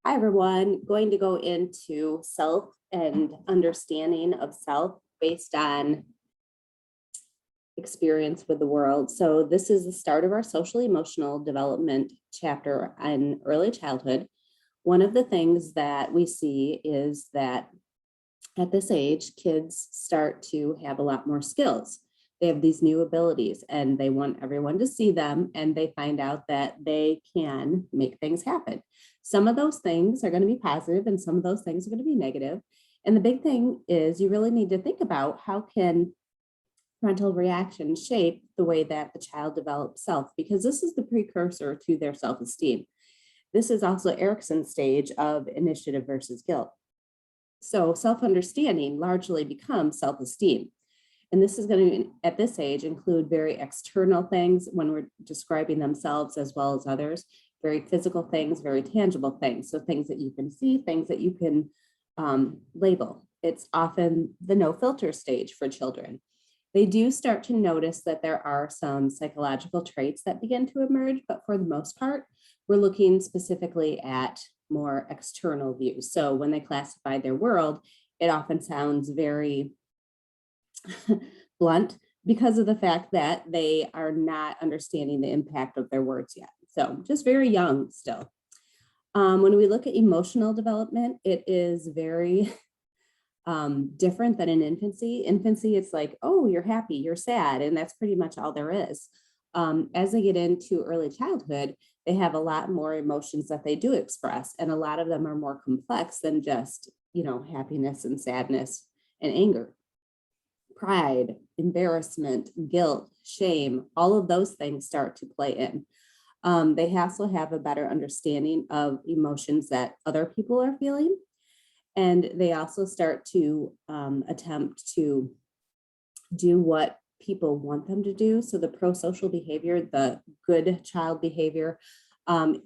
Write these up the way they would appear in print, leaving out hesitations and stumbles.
Hi, everyone. Going to go into self and understanding of self based on experience with the world. So this is the start of our social emotional development chapter on early childhood. One of the things that we see is that at this age, kids start to have a lot more skills. They have these new abilities and they want everyone to see them, and they find out that they can make things happen. Some of those things are going to be positive and some of those things are going to be negative. And the big thing is you really need to think about how can parental reaction shape the way that the child develops self, because this is the precursor to their self-esteem. This is also Erikson's stage of initiative versus guilt. So self-understanding largely becomes self-esteem. And this is going to, at this age, include very external things when we're describing themselves as well as others, very physical things, very tangible things. So things that you can see, things that you can label. It's often the no filter stage for children. They do start to notice that there are some psychological traits that begin to emerge, but for the most part, we're looking specifically at more external views. So when they classify their world, it often sounds very blunt because of the fact that they are not understanding the impact of their words yet. So just very young still. When we look at emotional development, it is very different than in infancy. Infancy, it's like, oh, you're happy, you're sad, and that's pretty much all there is. As they get into early childhood, they have a lot more emotions that they do express, and a lot of them are more complex than just, happiness and sadness and anger. Pride, embarrassment, guilt, shame, all of those things start to play in. They also have a better understanding of emotions that other people are feeling. And they also start to attempt to do what people want them to do. So the pro-social behavior, the good child behavior,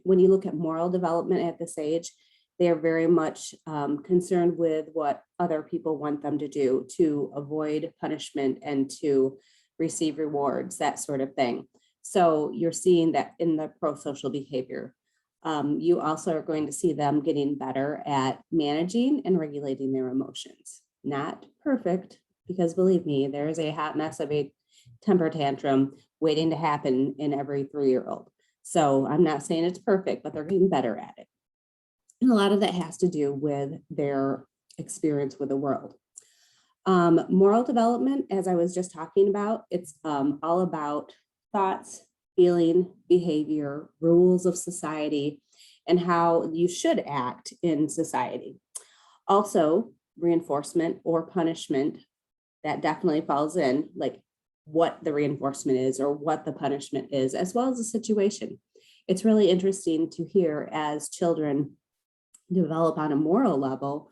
when you look at moral development at this age, they are very much concerned with what other people want them to do to avoid punishment and to receive rewards, that sort of thing. So you're seeing that in the pro-social behavior. You also are going to see them getting better at managing and regulating their emotions. Not perfect, because believe me, there is a hot mess of a temper tantrum waiting to happen in every 3-year-old. So I'm not saying it's perfect, but they're getting better at it. And a lot of that has to do with their experience with the world. Moral development, as I was just talking about, it's all about thoughts, feeling, behavior, rules of society, and how you should act in society. Also, reinforcement or punishment, that definitely falls in, like what the reinforcement is or what the punishment is, as well as the situation. It's really interesting to hear as children develop on a moral level,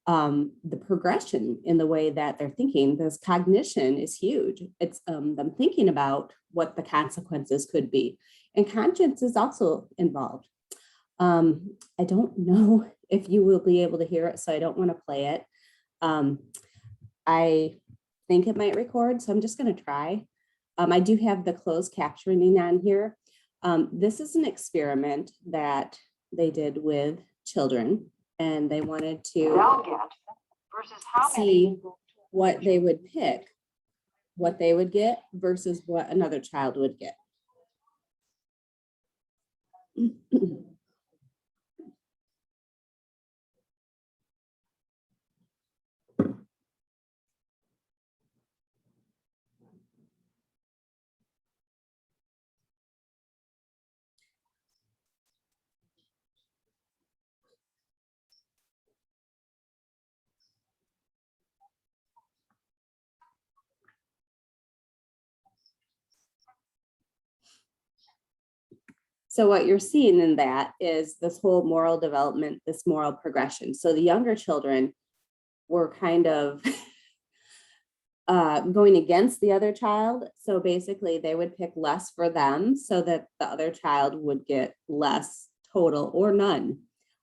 the progression in the way that they're thinking. This cognition is huge. It's them thinking about what the consequences could be. And conscience is also involved. I don't know if you will be able to hear it, so I don't want to play it. I think it might record, so I'm just going to try. I do have the closed captioning on here. This is an experiment that they did with children, and they wanted to see what they would pick, what they would get versus what another child would get. So what you're seeing in that is this whole moral development, this moral progression. So the younger children were kind of going against the other child. So basically they would pick less for them so that the other child would get less total or none.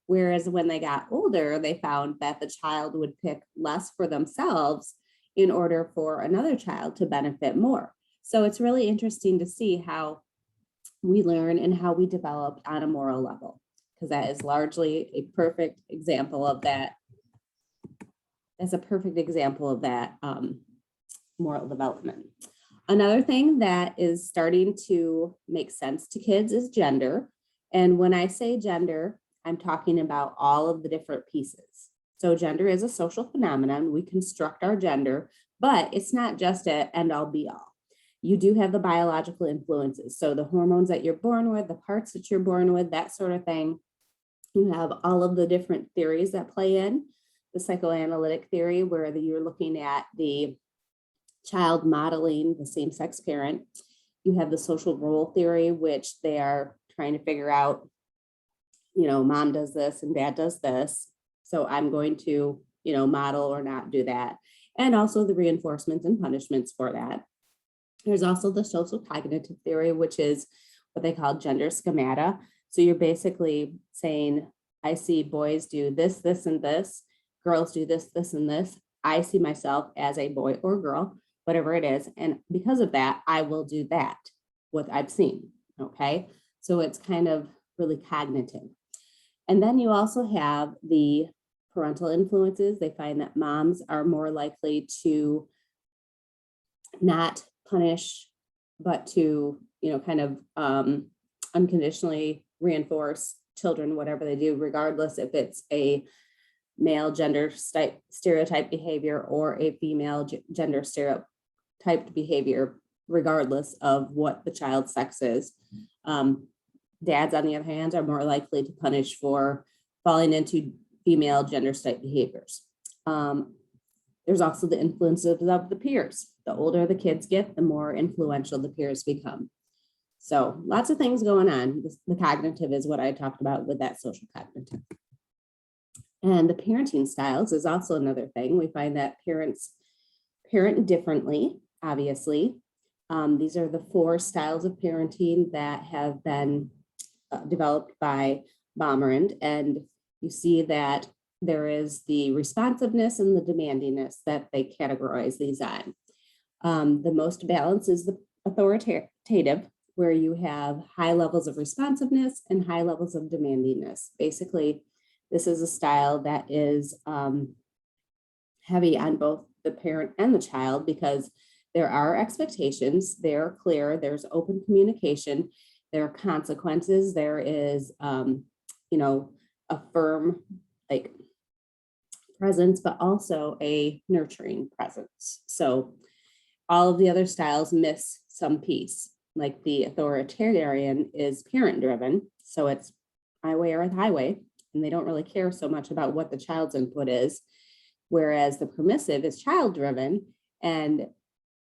Whereas when they got older, they found that the child would pick less for themselves in order for another child to benefit more. So it's really interesting to see how we learn and how we develop on a moral level, because that is largely a perfect example of that. That's a perfect example of that moral development. Another thing that is starting to make sense to kids is gender. And when I say gender, I'm talking about all of the different pieces. So gender is a social phenomenon. We construct our gender, but it's not just an end all be all. You do have the biological influences. So the hormones that you're born with, the parts that you're born with, that sort of thing. You have all of the different theories that play in. The psychoanalytic theory, where you're looking at the child modeling the same-sex parent. You have the social role theory, which they are trying to figure out, mom does this and dad does this. So I'm going to, model or not do that. And also the reinforcements and punishments for that. There's also the social cognitive theory, which is what they call gender schemata. So you're basically saying, I see boys do this, this, and this. Girls do this, this, and this. I see myself as a boy or girl, whatever it is. And because of that, I will do that, what I've seen, okay? So it's kind of really cognitive. And then you also have the parental influences. They find that moms are more likely to not punish, but to, kind of unconditionally reinforce children, whatever they do, regardless if it's a male gender stereotype behavior or a female gender stereotyped behavior, regardless of what the child's sex is. Dads, on the other hand, are more likely to punish for falling into female gender stereotype behaviors. There's also the influences of the peers. The older the kids get, the more influential the peers become. So lots of things going on. The cognitive is what I talked about with that social cognitive. And the parenting styles is also another thing. We find that parents parent differently, obviously. These are the 4 styles of parenting that have been developed by Baumrind. And you see that there is the responsiveness and the demandingness that they categorize these on. The most balanced is the authoritative, where you have high levels of responsiveness and high levels of demandingness. Basically, this is a style that is heavy on both the parent and the child, because there are expectations, they're clear, there's open communication, there are consequences, there is, a firm presence, but also a nurturing presence. So all of the other styles miss some piece. Like the authoritarian is parent driven. So it's my way or the highway, and they don't really care so much about what the child's input is. Whereas the permissive is child driven, and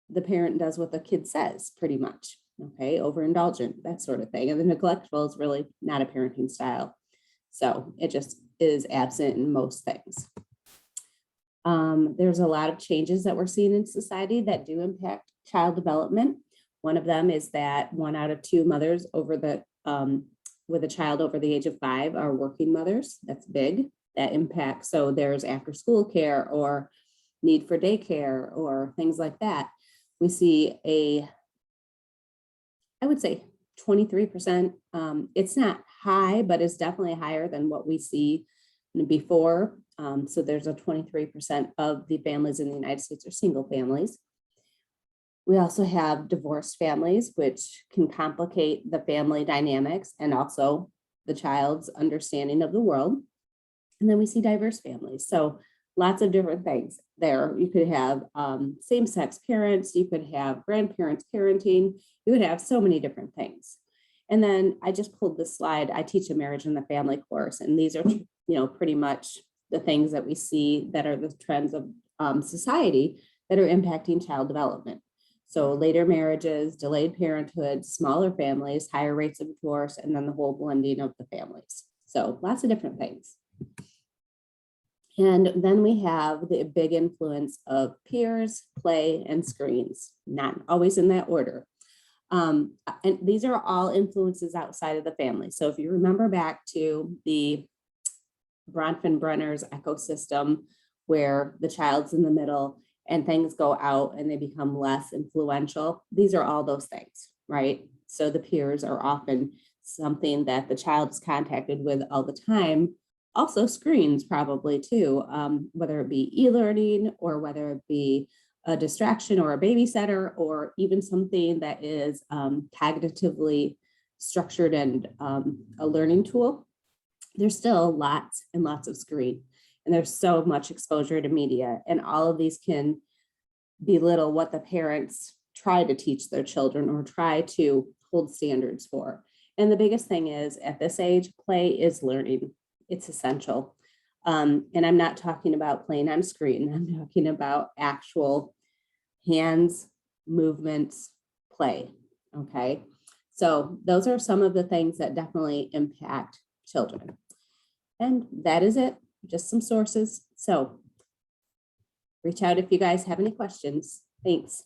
the parent does what the kid says pretty much. Okay, overindulgent, that sort of thing. And the neglectful is really not a parenting style. So it just is absent in most things. There's a lot of changes that we're seeing in society that do impact child development. One of them is that 1 out of 2 mothers with a child over the age of 5 are working mothers. That's big. That impacts. So there's after school care or need for daycare or things like that. We see I would say 23%. It's not high, but it's definitely higher than what we see before. So there's a 23% of the families in the United States are single families. We also have divorced families, which can complicate the family dynamics and also the child's understanding of the world. And then we see diverse families. So lots of different things there. You could have same-sex parents, you could have grandparents parenting, you would have so many different things. And then I just pulled this slide. I teach a marriage and the family course, and these are, pretty much the things that we see that are the trends of society that are impacting child development. So later marriages, delayed parenthood, smaller families, higher rates of divorce, and then the whole blending of the families. So lots of different things. And then we have the big influence of peers, play, and screens, not always in that order. And these are all influences outside of the family. So if you remember back to the Bronfenbrenner's ecosystem, where the child's in the middle and things go out and they become less influential, these are all those things, right? So the peers are often something that the child is contacted with all the time. Also screens probably too, whether it be e-learning or whether it be a distraction or a babysitter or even something that is cognitively structured and a learning tool. There's still lots and lots of screen, and there's so much exposure to media, and all of these can belittle what the parents try to teach their children or try to hold standards for. And the biggest thing is at this age, play is learning. It's essential. And I'm not talking about playing on screen. I'm talking about actual hands, movements, play. Okay. So those are some of the things that definitely impact children. And that is it, just some sources. So reach out if you guys have any questions. Thanks.